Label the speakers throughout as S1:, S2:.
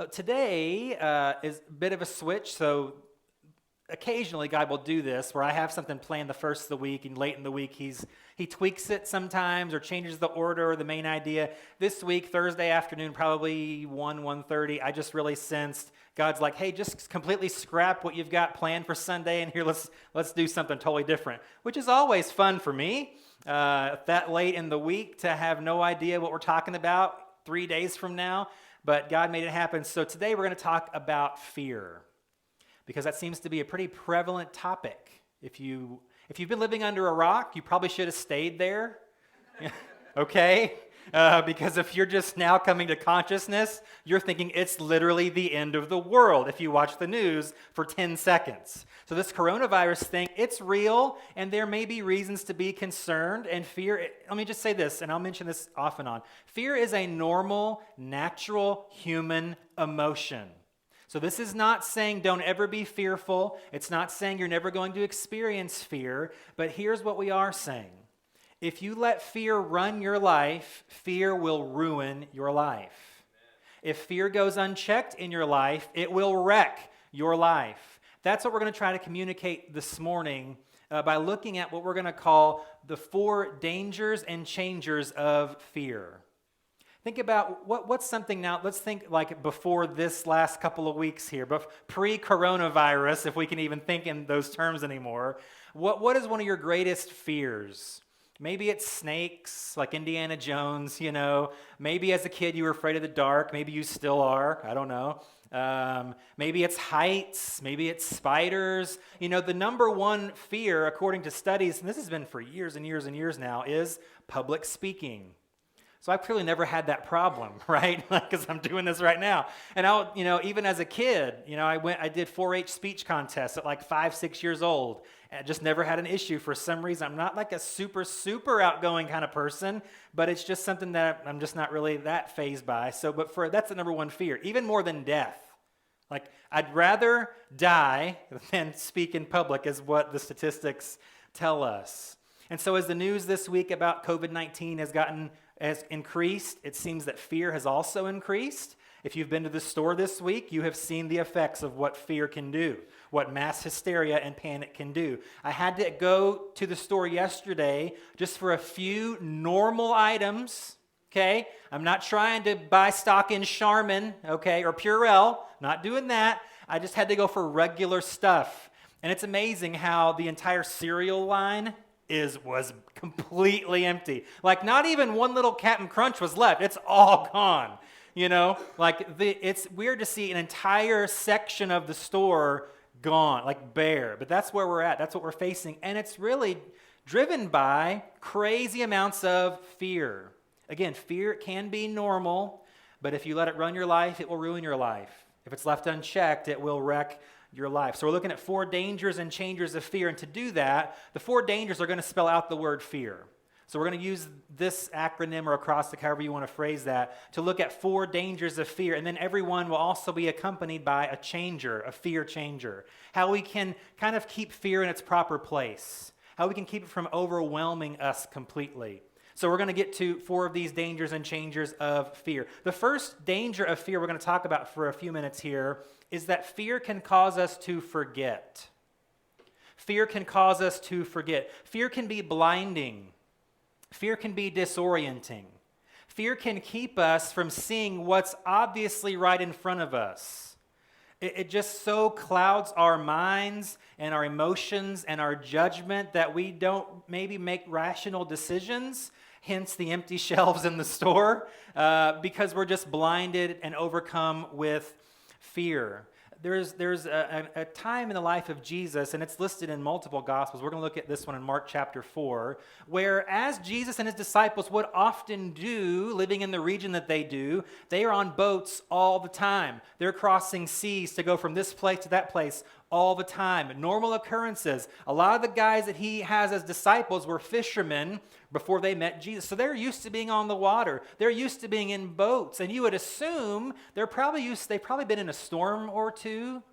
S1: Today is a bit of a switch, so occasionally God will do this where I have something planned the first of the week, and late in the week he tweaks it sometimes or changes the order or the main idea. This week, Thursday afternoon, probably 1:30, I just really sensed God's like, hey, just completely scrap what you've got planned for Sunday, and here let's do something totally different, which is always fun for me. That late in the week to have no idea what we're talking about 3 days from now. But God made it happen. So today we're going to talk about fear, because that seems to be a pretty prevalent topic. If you've been living under a rock, you probably should have stayed there. Okay? Because if you're just now coming to consciousness, you're thinking it's literally the end of the world if you watch the news for 10 seconds. So this coronavirus thing, it's real, and there may be reasons to be concerned. And fear, let me just say this, and I'll mention this off and on. Fear is a normal, natural human emotion. So this is not saying don't ever be fearful. It's not saying you're never going to experience fear. But here's what we are saying. If you let fear run your life, fear will ruin your life. If fear goes unchecked in your life, it will wreck your life. That's what we're going to try to communicate this morning by looking at what we're going to call the 4 dangers and changers of fear. Think about what's something now, let's think like before this last couple of weeks here, but pre-coronavirus, if we can even think in those terms anymore. What is one of your greatest fears? Maybe it's snakes, like Indiana Jones, Maybe as a kid you were afraid of the dark. Maybe you still are. I don't know. Maybe it's heights. Maybe it's spiders. The number one fear, according to studies, and this has been for years and years and years now, is public speaking. So I've clearly never had that problem, right? Because I'm doing this right now. And even as a kid, I did 4-H speech contests at like 5, 6 years old. And just never had an issue for some reason. I'm not like a super, super outgoing kind of person, but it's just something that I'm just not really that fazed by. That's the number one fear, even more than death. Like, I'd rather die than speak in public, is what the statistics tell us. And so as the news this week about COVID-19 has increased, it seems that fear has also increased. If you've been to the store this week, you have seen the effects of what fear can do, what mass hysteria and panic can do. I had to go to the store yesterday just for a few normal items, okay? I'm not trying to buy stock in Charmin, okay, or Purell. Not doing that. I just had to go for regular stuff. And it's amazing how the entire cereal line was completely empty. Like, not even one little Captain Crunch was left. It's all gone. It's weird to see an entire section of the store gone, like bare. But that's where we're at. That's what we're facing. And it's really driven by crazy amounts of fear. Again, fear can be normal, but if you let it run your life, it will ruin your life. If it's left unchecked, it will wreck your life. So we're looking at 4 dangers and changers of fear. And to do that, the 4 dangers are going to spell out the word fear. So we're going to use this acronym or acrostic, however you want to phrase that, to look at 4 dangers of fear. And then every one will also be accompanied by a changer, a fear changer. How we can kind of keep fear in its proper place. How we can keep it from overwhelming us completely. So we're going to get to 4 of these dangers and changers of fear. The first danger of fear we're going to talk about for a few minutes here is that fear can cause us to forget. Fear can cause us to forget. Fear can be blinding. Fear can be disorienting. Fear can keep us from seeing what's obviously right in front of us. It just so clouds our minds and our emotions and our judgment that we don't maybe make rational decisions, hence the empty shelves in the store, because we're just blinded and overcome with fear. There's a time in the life of Jesus, and it's listed in multiple Gospels. We're going to look at this one in Mark chapter 4, where as Jesus and his disciples would often do, living in the region that they do, they are on boats all the time. They're crossing seas to go from this place to that place all the time. Normal occurrences. A lot of the guys that he has as disciples were fishermen before they met Jesus. So they're used to being on the water. They're used to being in boats. And you would assume they've probably been in a storm or two.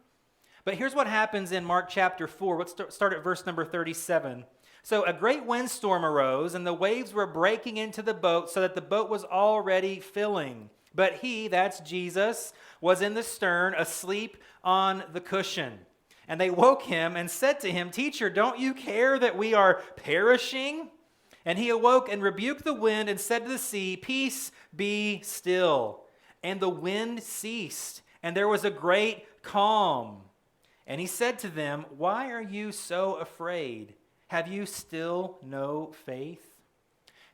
S1: But here's what happens in Mark chapter 4. Let's start at verse number 37. So a great windstorm arose, and the waves were breaking into the boat so that the boat was already filling. But he, that's Jesus, was in the stern, asleep on the cushion. And they woke him and said to him, Teacher, don't you care that we are perishing? And he awoke and rebuked the wind and said to the sea, Peace, be still. And the wind ceased, and there was a great calm. And he said to them, Why are you so afraid? Have you still no faith?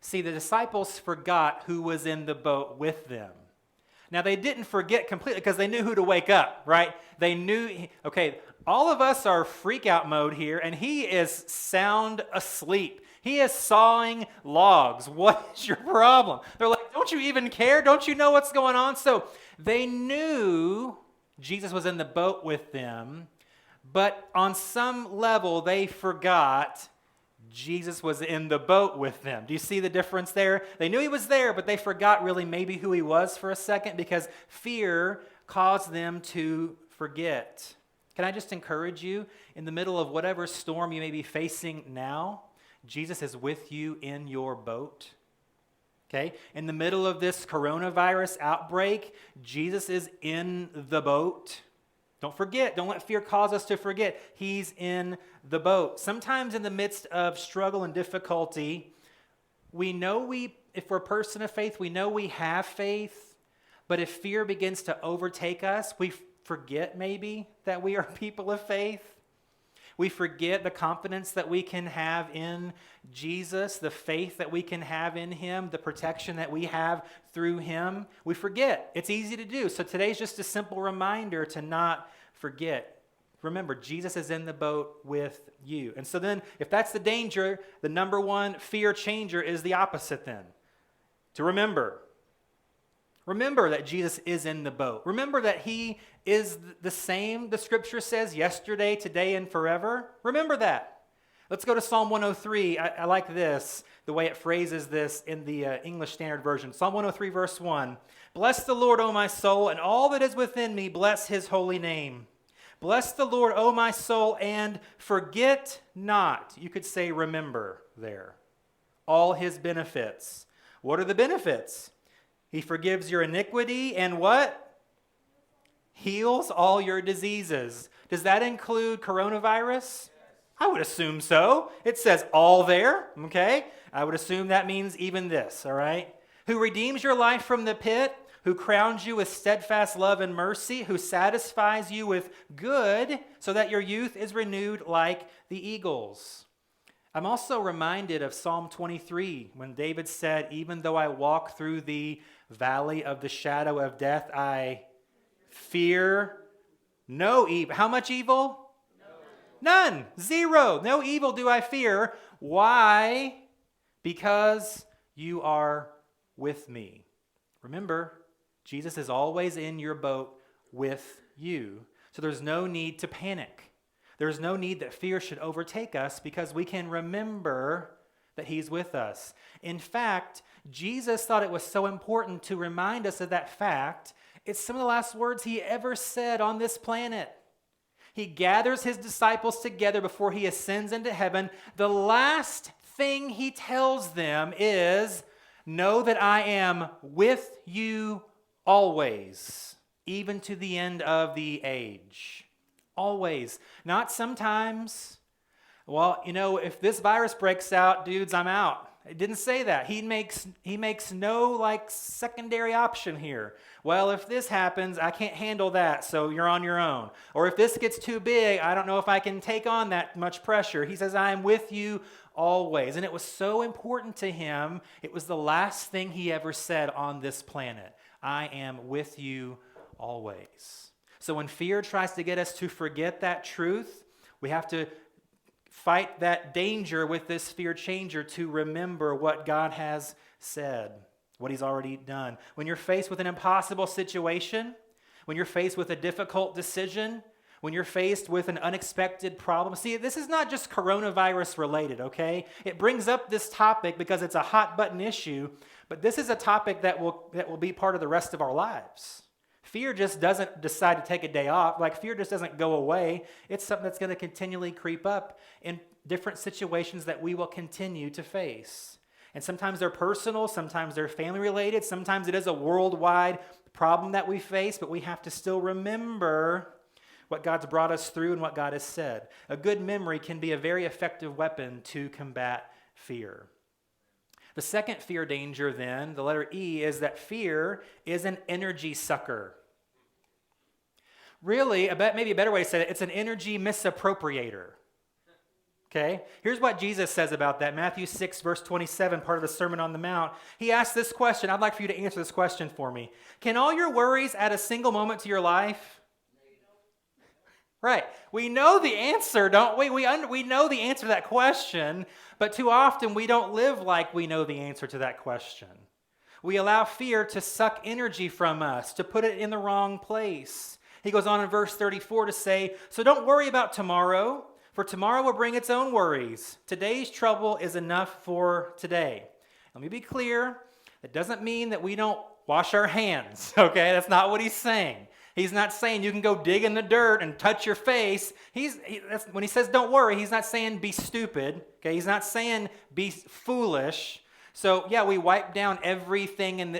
S1: See, the disciples forgot who was in the boat with them. Now, they didn't forget completely because they knew who to wake up, right? They knew, okay, all of us are freak out mode here, and he is sound asleep. He is sawing logs. What is your problem? They're like, don't you even care? Don't you know what's going on? So they knew Jesus was in the boat with them, but on some level they forgot Jesus was in the boat with them. Do you see the difference there? They knew he was there, but they forgot really maybe who he was for a second because fear caused them to forget. Can I just encourage you, in the middle of whatever storm you may be facing now, Jesus is with you in your boat. Okay? In the middle of this coronavirus outbreak, Jesus is in the boat. Don't forget. Don't let fear cause us to forget. He's in the boat. Sometimes in the midst of struggle and difficulty, if we're a person of faith, we know we have faith, but if fear begins to overtake us, we forget maybe that we are people of faith. We forget the confidence that we can have in Jesus, the faith that we can have in him, the protection that we have through him. We forget. It's easy to do. So today's just a simple reminder to not forget. Remember, Jesus is in the boat with you. And so then, if that's the danger, the number one fear changer is the opposite then. To remember. Remember that Jesus is in the boat. Remember that he is the same, the scripture says, yesterday, today, and forever. Remember that. Let's go to Psalm 103. I like this, the way it phrases this in the English Standard Version. Psalm 103, verse 1. Bless the Lord, O my soul, and all that is within me, bless his holy name. Bless the Lord, O my soul, and forget not. You could say remember there. All his benefits. What are the benefits? He forgives your iniquity and what? Heals all your diseases. Does that include coronavirus? I would assume so. It says all there, okay? I would assume that means even this, all right? Who redeems your life from the pit, who crowns you with steadfast love and mercy, who satisfies you with good so that your youth is renewed like the eagles. I'm also reminded of Psalm 23 when David said, even though I walk through the valley of the shadow of death, I fear no evil. How much evil? None. Zero. No evil do I fear. Why? Because you are with me. Remember, Jesus is always in your boat with you. So there's no need to panic. There's no need that fear should overtake us because we can remember that he's with us. In fact, Jesus thought it was so important to remind us of that fact. It's some of the last words he ever said on this planet. He gathers his disciples together before he ascends into heaven. The last thing he tells them is, know that I am with you always, even to the end of the age. Always. Not sometimes. Well, if this virus breaks out, dudes, I'm out. It didn't say that. He makes no secondary option here. Well, if this happens, I can't handle that, so you're on your own. Or if this gets too big, I don't know if I can take on that much pressure. He says, I am with you always. And it was so important to him. It was the last thing he ever said on this planet. I am with you always. So when fear tries to get us to forget that truth, we have to fight that danger with this fear changer to remember what God has said, what he's already done. When you're faced with an impossible situation, when you're faced with a difficult decision, when you're faced with an unexpected problem. See, this is not just coronavirus related, okay? It brings up this topic because it's a hot button issue, but this is a topic that will be part of the rest of our lives. Fear just doesn't decide to take a day off. Fear just doesn't go away. It's something that's going to continually creep up in different situations that we will continue to face. And sometimes they're personal, sometimes they're family related, sometimes it is a worldwide problem that we face, but we have to still remember what God's brought us through and what God has said. A good memory can be a very effective weapon to combat fear. The second fear danger then, the letter E, is that fear is an energy sucker. Really, maybe a better way to say it, it's an energy misappropriator. Okay? Here's what Jesus says about that. Matthew 6, verse 27, part of the Sermon on the Mount. He asked this question. I'd like for you to answer this question for me. Can all your worries add a single moment to your life? Right. We know the answer, don't we? We know the answer to that question, but too often we don't live like we know the answer to that question. We allow fear to suck energy from us, to put it in the wrong place. He goes on in verse 34 to say, so don't worry about tomorrow, for tomorrow will bring its own worries. Today's trouble is enough for today. Let me be clear. That doesn't mean that we don't wash our hands, okay? That's not what he's saying. He's not saying you can go dig in the dirt and touch your face. When he says don't worry, he's not saying be stupid, okay? He's not saying be foolish. So yeah, we wipe down everything,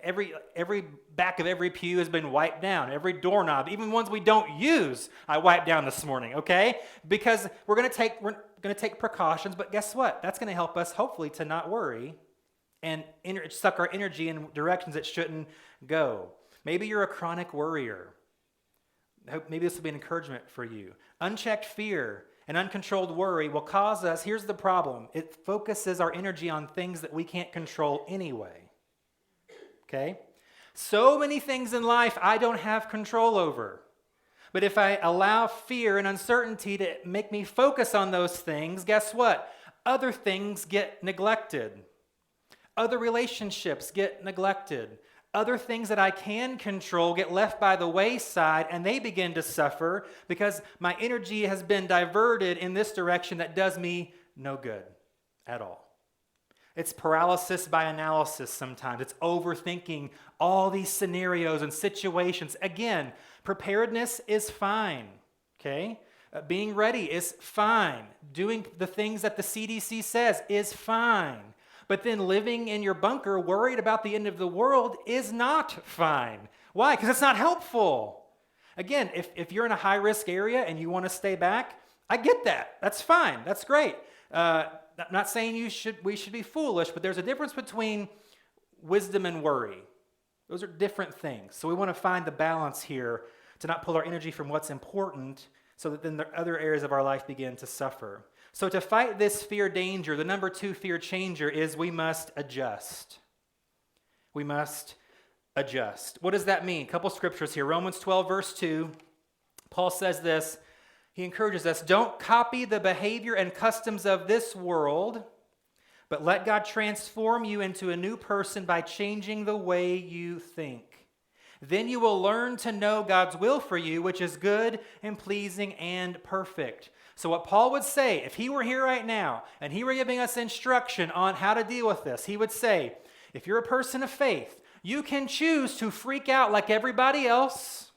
S1: every back of every pew has been wiped down. Every doorknob, even ones we don't use, I wiped down this morning. Okay, because we're going to take precautions. But guess what? That's going to help us hopefully to not worry and suck our energy in directions it shouldn't go. Maybe you're a chronic worrier. Maybe this will be an encouragement for you. Unchecked fear and uncontrolled worry will cause us, here's the problem, it focuses our energy on things that we can't control anyway. Okay? So many things in life I don't have control over. But if I allow fear and uncertainty to make me focus on those things, guess what? Other things get neglected. Other relationships get neglected. Other things that I can control get left by the wayside, and they begin to suffer because my energy has been diverted in this direction that does me no good at all. It's paralysis by analysis sometimes. It's overthinking all these scenarios and situations. Again, preparedness is fine, okay? Being ready is fine. Doing the things that the CDC says is fine. But then living in your bunker worried about the end of the world is not fine. Why? Because it's not helpful. Again, if you're in a high-risk area and you want to stay back, I get that. That's fine. That's great. I'm not saying we should be foolish, but there's a difference between wisdom and worry. Those are different things. So we want to find the balance here to not pull our energy from what's important so that then the other areas of our life begin to suffer. So to fight this fear danger, the number 2 fear changer is we must adjust. We must adjust. What does that mean? A couple scriptures here. Romans 12, verse 2. Paul says this. He encourages us, don't copy the behavior and customs of this world, but let God transform you into a new person by changing the way you think. Then you will learn to know God's will for you, which is good and pleasing and perfect. So what Paul would say, if he were here right now and he were giving us instruction on how to deal with this, he would say, if you're a person of faith, you can choose to freak out like everybody else,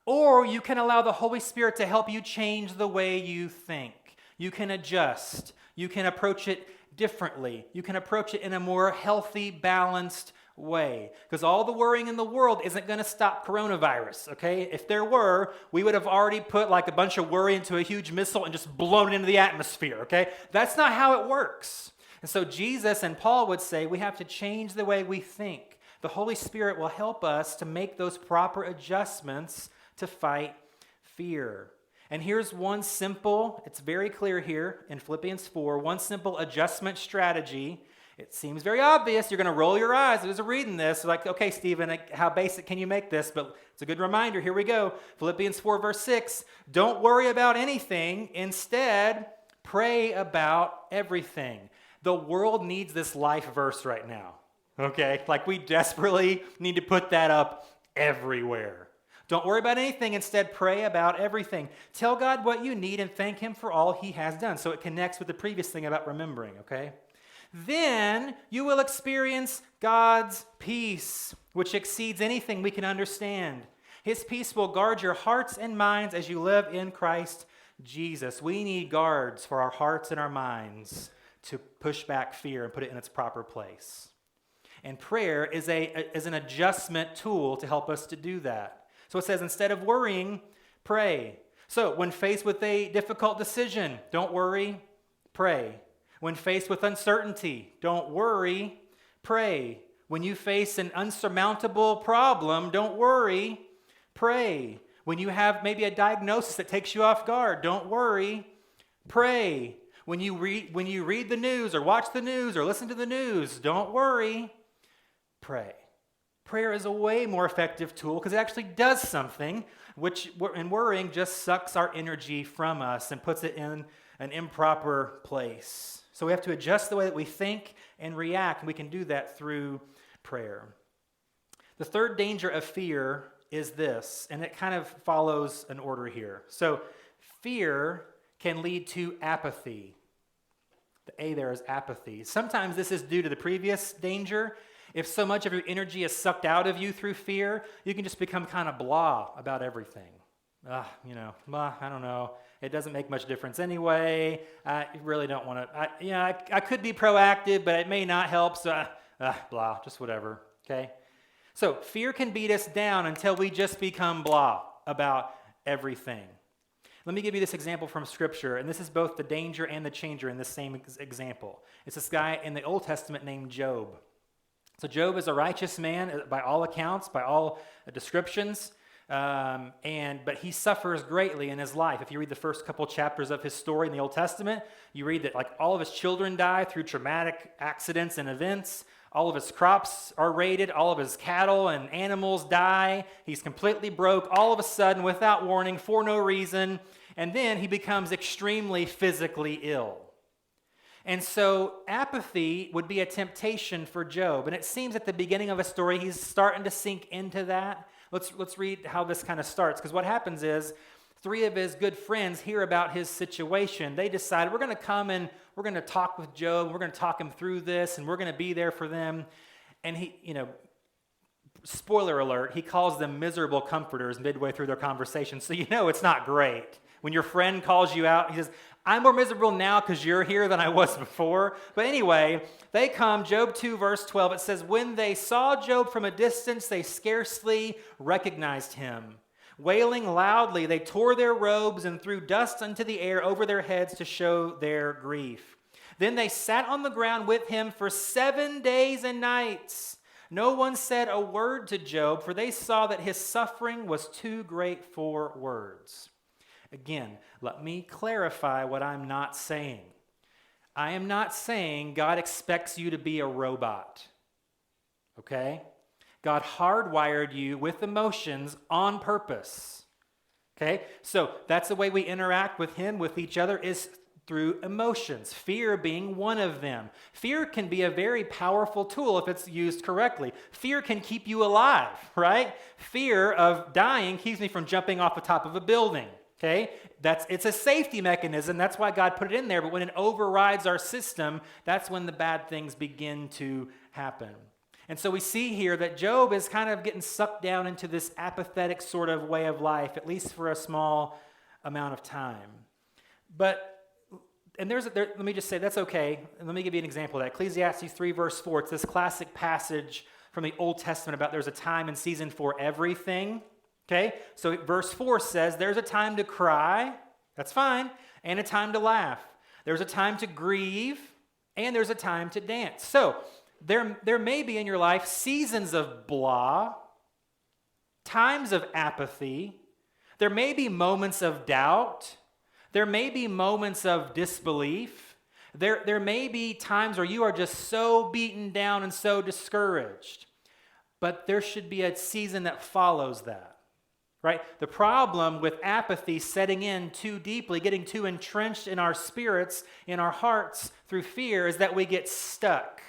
S1: or you can allow the Holy Spirit to help you change the way you think. You can adjust. You can approach it differently. You can approach it in a more healthy, balanced way. Because all the worrying in the world isn't going to stop coronavirus, okay? If there were, we would have already put like a bunch of worry into a huge missile and just blown it into the atmosphere, okay? That's not how it works. And so Jesus and Paul would say we have to change the way we think. The Holy Spirit will help us to make those proper adjustments to fight fear. And here's one simple, it's very clear here in Philippians 4, one simple adjustment strategy. It seems very obvious. You're going to roll your eyes as you're reading this. Like, okay, Stephen, how basic can you make this? But it's a good reminder. Here we go. Philippians 4, verse 6. Don't worry about anything. Instead, pray about everything. The world needs this life verse right now. Okay? Like we desperately need to put that up everywhere. Don't worry about anything. Instead, pray about everything. Tell God what you need and thank Him for all He has done. So it connects with the previous thing about remembering, okay? Then you will experience God's peace, which exceeds anything we can understand. His peace will guard your hearts and minds as you live in Christ Jesus. We need guards for our hearts and our minds to push back fear and put it in its proper place. And prayer is an adjustment tool to help us to do that. So it says, instead of worrying, pray. So when faced with a difficult decision, don't worry, pray. When faced with uncertainty, don't worry, pray. When you face an unsurmountable problem, don't worry, pray. When you have maybe a diagnosis that takes you off guard, don't worry, pray. When you read the news or watch the news or listen to the news, don't worry, pray. Prayer is a way more effective tool because it actually does something, and worrying just sucks our energy from us and puts it in an improper place. So we have to adjust the way that we think and react, and we can do that through prayer. The third danger of fear is this, and it kind of follows an order here. So fear can lead to apathy. The A there is apathy. Sometimes this is due to the previous danger. If so much of your energy is sucked out of you through fear, you can just become kind of blah about everything. I don't know. It doesn't make much difference anyway. I really don't want to. I could be proactive, but it may not help. So blah, just whatever. Okay. So fear can beat us down until we just become blah about everything. Let me give you this example from Scripture, and this is both the danger and the changer in this same example. It's this guy in the Old Testament named Job. So Job is a righteous man by all accounts, by all descriptions, but he suffers greatly in his life. If you read the first couple chapters of his story in the Old Testament, you read that like all of his children die through traumatic accidents and events. All of his crops are raided. All of his cattle and animals die. He's completely broke all of a sudden without warning for no reason. And then he becomes extremely physically ill. And so apathy would be a temptation for Job. And it seems at the beginning of a story, he's starting to sink into that. Let's read how this kind of starts. Because what happens is 3 of his good friends hear about his situation. They decide, we're going to come and we're going to talk with Job. We're going to talk him through this, and we're going to be there for them. And he, spoiler alert, he calls them miserable comforters midway through their conversation. So it's not great. When your friend calls you out, he says, I'm more miserable now because you're here than I was before. But anyway, they come, Job 2, verse 12, it says, when they saw Job from a distance, they scarcely recognized him. Wailing loudly, they tore their robes and threw dust into the air over their heads to show their grief. Then they sat on the ground with him for 7 days and nights. No one said a word to Job, for they saw that his suffering was too great for words. Again, let me clarify what I'm not saying. I am not saying God expects you to be a robot. Okay? God hardwired you with emotions on purpose. Okay? So that's the way we interact with him, with each other, is through emotions, fear being one of them. Fear can be a very powerful tool if it's used correctly. Fear can keep you alive, right? Fear of dying keeps me from jumping off the top of a building. Okay? It's a safety mechanism. That's why God put it in there. But when it overrides our system, that's when the bad things begin to happen. And so we see here that Job is kind of getting sucked down into this apathetic sort of way of life, at least for a small amount of time. Let me just say, that's okay. And let me give you an example of that. Ecclesiastes 3, verse 4, it's this classic passage from the Old Testament about there's a time and season for everything. Okay, so verse 4 says there's a time to cry, that's fine, and a time to laugh. There's a time to grieve, and there's a time to dance. So there may be in your life seasons of blah, times of apathy. There may be moments of doubt. There may be moments of disbelief. There may be times where you are just so beaten down and so discouraged. But there should be a season that follows that. Right? The problem with apathy setting in too deeply, getting too entrenched in our spirits, in our hearts through fear, is that we get stuck.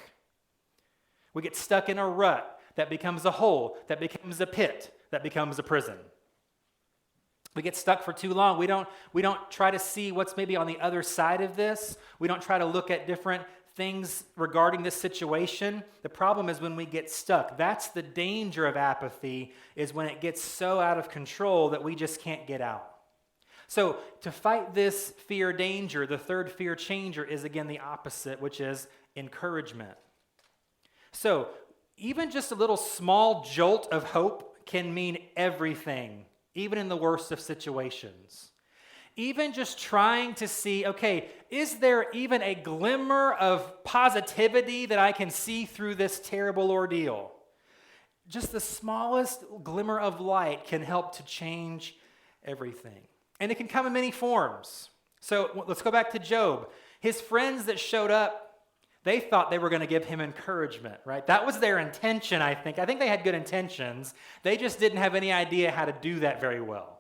S1: We get stuck in a rut that becomes a hole, that becomes a pit, that becomes a prison. We get stuck for too long. We don't try to see what's maybe on the other side of this. We don't try to look at different things regarding this situation. The problem is when we get stuck. That's the danger of apathy, is when it gets so out of control that we just can't get out. So to fight this fear danger, the third fear changer is again the opposite, which is encouragement. So even just a little small jolt of hope can mean everything, even in the worst of situations. Even just trying to see, okay, is there even a glimmer of positivity that I can see through this terrible ordeal? Just the smallest glimmer of light can help to change everything. And it can come in many forms. So let's go back to Job. His friends that showed up, they thought they were going to give him encouragement, right? That was their intention, I think. I think they had good intentions. They just didn't have any idea how to do that very well.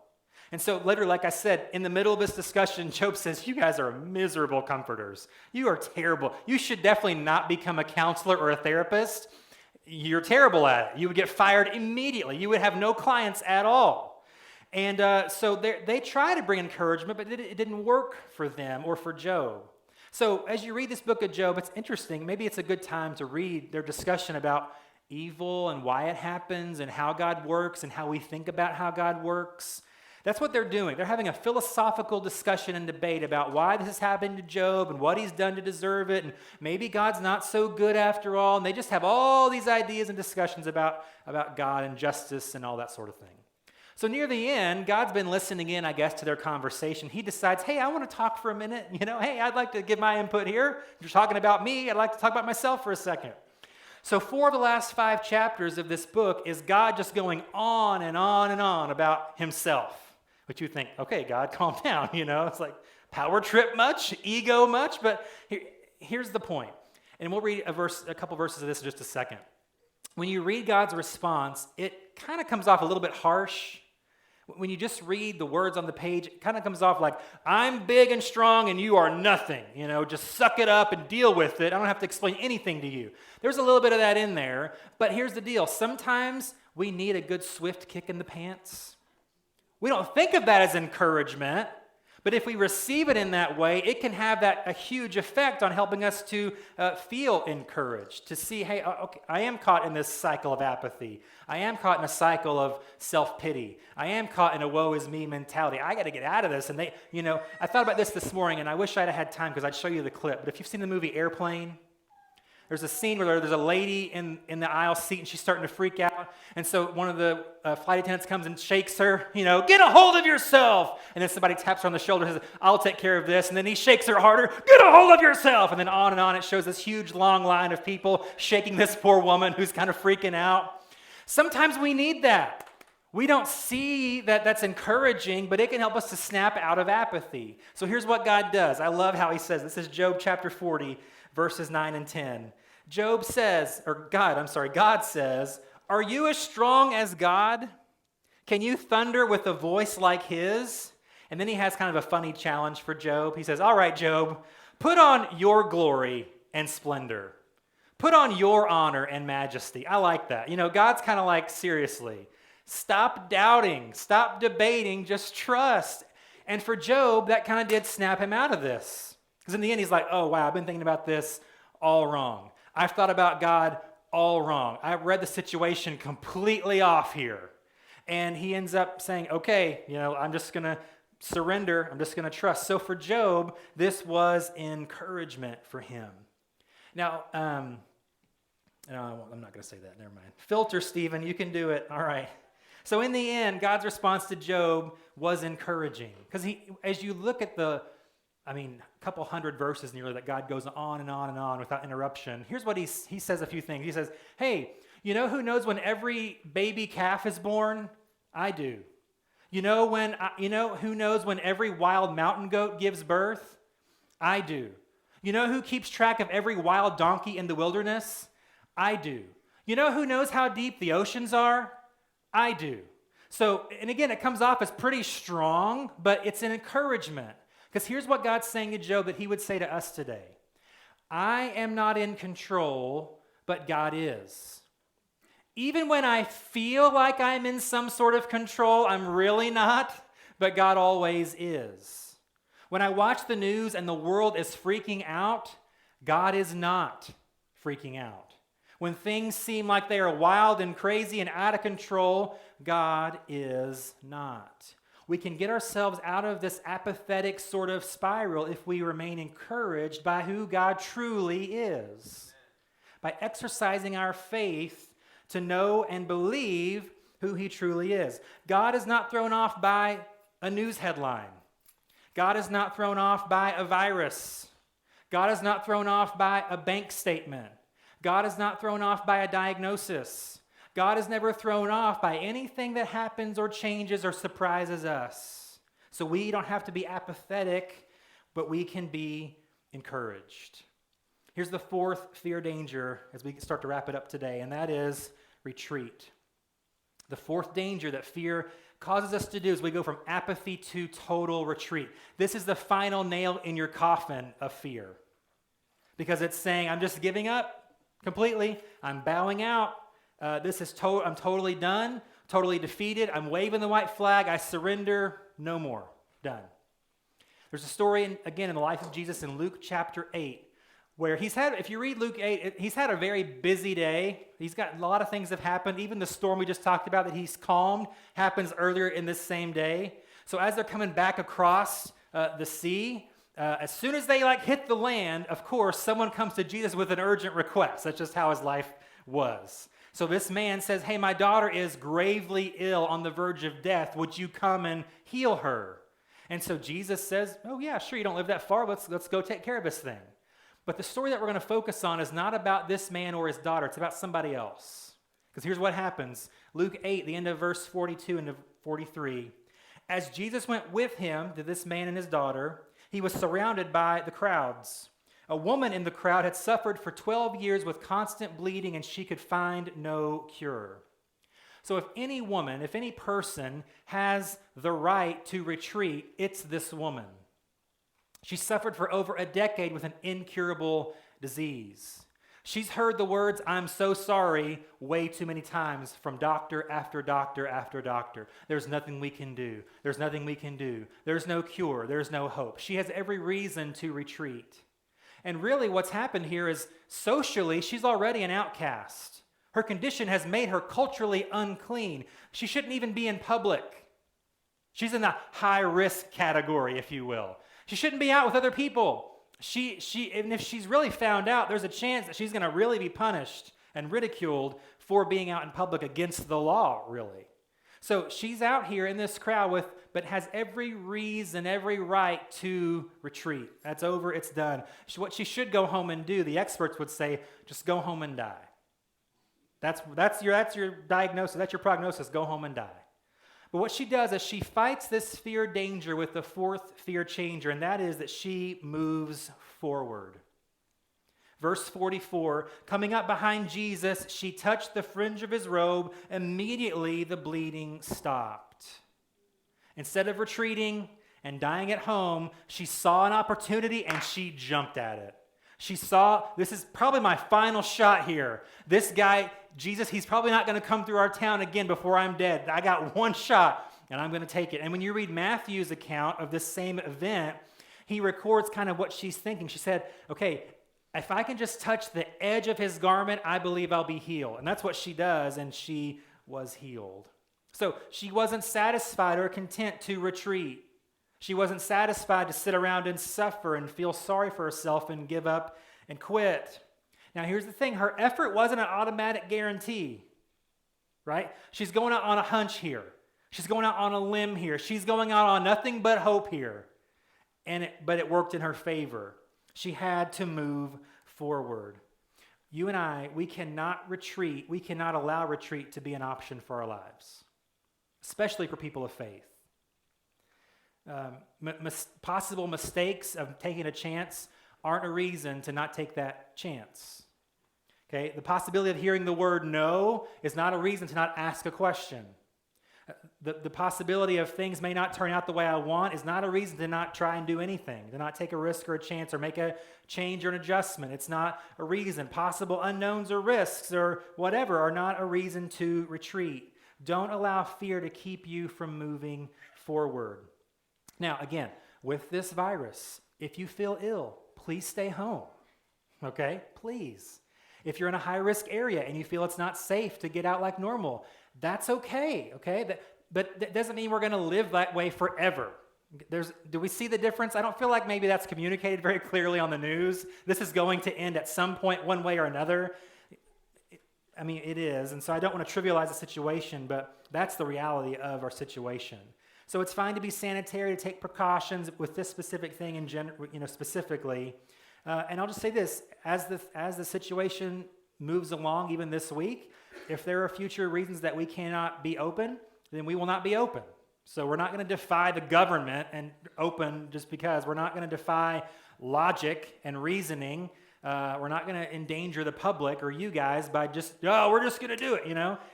S1: And so later, like I said, in the middle of this discussion, Job says, you guys are miserable comforters. You are terrible. You should definitely not become a counselor or a therapist. You're terrible at it. You would get fired immediately. You would have no clients at all. And so they try to bring encouragement, but it didn't work for them or for Job. So as you read this book of Job, it's interesting. Maybe it's a good time to read their discussion about evil and why it happens and how God works and how we think about how God works. That's what they're doing. They're having a philosophical discussion and debate about why this is happening to Job and what he's done to deserve it, and maybe God's not so good after all. And they just have all these ideas and discussions about God and justice and all that sort of thing. So near the end, God's been listening in, I guess, to their conversation. He decides, hey, I want to talk for a minute. Hey, I'd like to give my input here. You're talking about me. I'd like to talk about myself for a second. So 4 of the last 5 chapters of this book is God just going on and on and on about himself. But you think, okay, God, calm down. It's like power trip much, ego much. But here's the point. And we'll read a couple verses of this in just a second. When you read God's response, it kind of comes off a little bit harsh. When you just read the words on the page, it kind of comes off like, I'm big and strong and you are nothing. Just suck it up and deal with it. I don't have to explain anything to you. There's a little bit of that in there. But here's the deal. Sometimes we need a good swift kick in the pants. We don't think of that as encouragement, but if we receive it in that way, it can have a huge effect on helping us to feel encouraged, to see, hey, okay, I am caught in this cycle of apathy. I am caught in a cycle of self-pity. I am caught in a woe is me mentality. I got to get out of this. And I thought about this morning, and I wish I'd had time because I'd show you the clip. But if you've seen the movie Airplane, there's a scene where there's a lady in the aisle seat, and she's starting to freak out. And so one of the flight attendants comes and shakes her, get a hold of yourself. And then somebody taps her on the shoulder and says, I'll take care of this. And then he shakes her harder, get a hold of yourself. And then on and on, it shows this huge long line of people shaking this poor woman who's kind of freaking out. Sometimes we need that. We don't see that that's encouraging, but it can help us to snap out of apathy. So here's what God does. I love how he says, this is Job chapter 40, verses 9 and 10. God says, are you as strong as God? Can you thunder with a voice like his? And then he has kind of a funny challenge for Job. He says, all right, Job, put on your glory and splendor. Put on your honor and majesty. I like that. God's kind of like, seriously, stop doubting, stop debating, just trust. And for Job, that kind of did snap him out of this. Because in the end, he's like, oh, wow, I've been thinking about this all wrong. I've thought about God all wrong. I read the situation completely off here. And he ends up saying, okay, I'm just going to surrender. I'm just going to trust. So for Job, this was encouragement for him. Now, no, I'm not going to say that. Never mind. Filter, Stephen. You can do it. All right. So in the end, God's response to Job was encouraging. Because as you look at a couple hundred verses nearly that God goes on and on and on without interruption. Here's what he says a few things. He says, hey, who knows when every baby calf is born? I do. Who knows when every wild mountain goat gives birth? I do. Who keeps track of every wild donkey in the wilderness? I do. Who knows how deep the oceans are? I do. So, and again, it comes off as pretty strong, but it's an encouragement. Because here's what God's saying to Job that he would say to us today. I am not in control, but God is. Even when I feel like I'm in some sort of control, I'm really not, but God always is. When I watch the news and the world is freaking out, God is not freaking out. When things seem like they are wild and crazy and out of control, God is not. We can get ourselves out of this apathetic sort of spiral if we remain encouraged by who God truly is, by exercising our faith to know and believe who he truly is. God is not thrown off by a news headline. God is not thrown off by a virus. God is not thrown off by a bank statement. God is not thrown off by a diagnosis. God is never thrown off by anything that happens or changes or surprises us. So we don't have to be apathetic, but we can be encouraged. Here's the fourth fear danger as we start to wrap it up today, and that is retreat. The fourth danger that fear causes us to do is we go from apathy to total retreat. This is the final nail in your coffin of fear, because it's saying, I'm just giving up completely. I'm bowing out. I'm totally done, totally defeated. I'm waving the white flag. I surrender. No more. Done. There's a story, again, in the life of Jesus in Luke chapter 8, where if you read Luke 8, he's had a very busy day. He's got a lot of things have happened. Even the storm we just talked about that he's calmed happens earlier in this same day. So as they're coming back across the sea, as soon as they hit the land, of course, someone comes to Jesus with an urgent request. That's just how his life was. So this man says, hey, my daughter is gravely ill on the verge of death. Would you come and heal her? And so Jesus says, oh yeah, sure, you don't live that far. Let's go take care of this thing. But the story that we're going to focus on is not about this man or his daughter. It's about somebody else. Because here's what happens. Luke 8, the end of verse 42 and 43. As Jesus went with him to this man and his daughter, he was surrounded by the crowds. A woman in the crowd had suffered for 12 years with constant bleeding, and she could find no cure. So if any person has the right to retreat, it's this woman. She suffered for over a decade with an incurable disease. She's heard the words, I'm so sorry, way too many times from doctor after doctor after doctor. There's nothing we can do. There's nothing we can do. There's no cure. There's no hope. She has every reason to retreat. And really what's happened here is socially, she's already an outcast. Her condition has made her culturally unclean. She shouldn't even be in public. She's in the high-risk category, if you will. She shouldn't be out with other people. And if she's really found out, there's a chance that she's going to really be punished and ridiculed for being out in public against the law, really. So she's out here in this crowd but has every reason, every right to retreat. That's over, it's done. What she should go home and do, the experts would say, just go home and die. That's your diagnosis, that's your prognosis, go home and die. But what she does is she fights this fear danger with the fourth fear changer, and that is that she moves forward. Verse 44, coming up behind Jesus, she touched the fringe of his robe. Immediately the bleeding stopped. Instead of retreating and dying at home, she saw an opportunity and she jumped at it. She saw, this is probably my final shot here. This guy, Jesus, he's probably not going to come through our town again before I'm dead. I got one shot and I'm going to take it. And when you read Matthew's account of this same event, he records kind of what she's thinking. She said, okay, if I can just touch the edge of his garment, I believe I'll be healed. And that's what she does, and she was healed. So she wasn't satisfied or content to retreat. She wasn't satisfied to sit around and suffer and feel sorry for herself and give up and quit. Now here's the thing, her effort wasn't an automatic guarantee, right? She's going out on a hunch here. She's going out on a limb here. She's going out on nothing but hope here. But it worked in her favor. She had to move forward. You and I, we cannot retreat. We cannot allow retreat to be an option for our lives, especially for people of faith. Possible mistakes of taking a chance aren't a reason to not take that chance. Okay, the possibility of hearing the word no is not a reason to not ask a question. The possibility of things may not turn out the way I want is not a reason to not try and do anything, to not take a risk or a chance or make a change or an adjustment. It's not a reason. Possible unknowns or risks or whatever are not a reason to retreat. Don't allow fear to keep you from moving forward. Now, again, with this virus, if you feel ill, please stay home, okay? Please. If you're in a high-risk area and you feel it's not safe to get out like normal, that's okay, okay? but that doesn't mean we're going to live that way forever. Do we see the difference? I don't feel like maybe that's communicated very clearly on the news. This is going to end at some point, one way or another. I mean, it is, and so I don't want to trivialize the situation, but that's the reality of our situation. So it's fine to be sanitary, to take precautions with this specific thing in specifically. And I'll just say this: as the situation moves along, even this week, if there are future reasons that we cannot be open, then we will not be open. So we're not going to defy the government and open just because. We're not going to defy logic and reasoning. We're not going to endanger the public or you guys by we're just going to do it,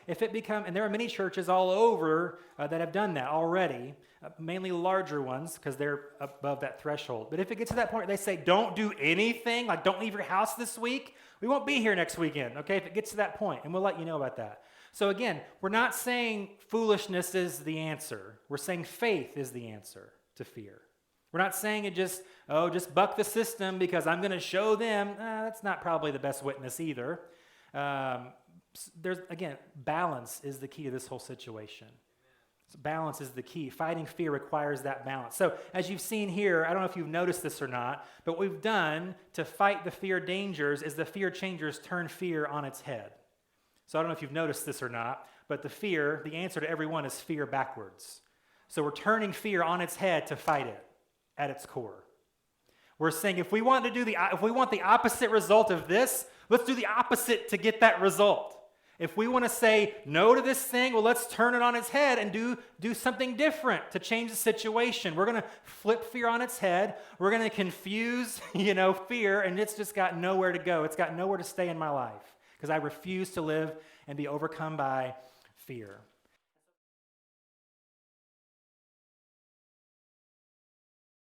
S1: If it and there are many churches all over that have done that already, mainly larger ones because they're above that threshold. But if it gets to that point where they say, don't do anything, like don't leave your house this week, we won't be here next weekend, okay? If it gets to that point, and we'll let you know about that. So again, we're not saying foolishness is the answer. We're saying faith is the answer to fear. We're not saying it just buck the system because I'm going to show them. That's not probably the best witness either. Balance is the key to this whole situation. So balance is the key. Fighting fear requires that balance. So as you've seen here, I don't know if you've noticed this or not, but what we've done to fight the fear dangers is the fear changers turn fear on its head. So I don't know if you've noticed this or not, but the answer to every one is fear backwards. So we're turning fear on its head to fight it at its core. We're saying if we want the opposite result of this, let's do the opposite to get that result. If we want to say no to this thing, well, let's turn it on its head and do something different to change the situation. We're going to flip fear on its head. We're going to confuse, fear, and it's just got nowhere to go. It's got nowhere to stay in my life because I refuse to live and be overcome by fear.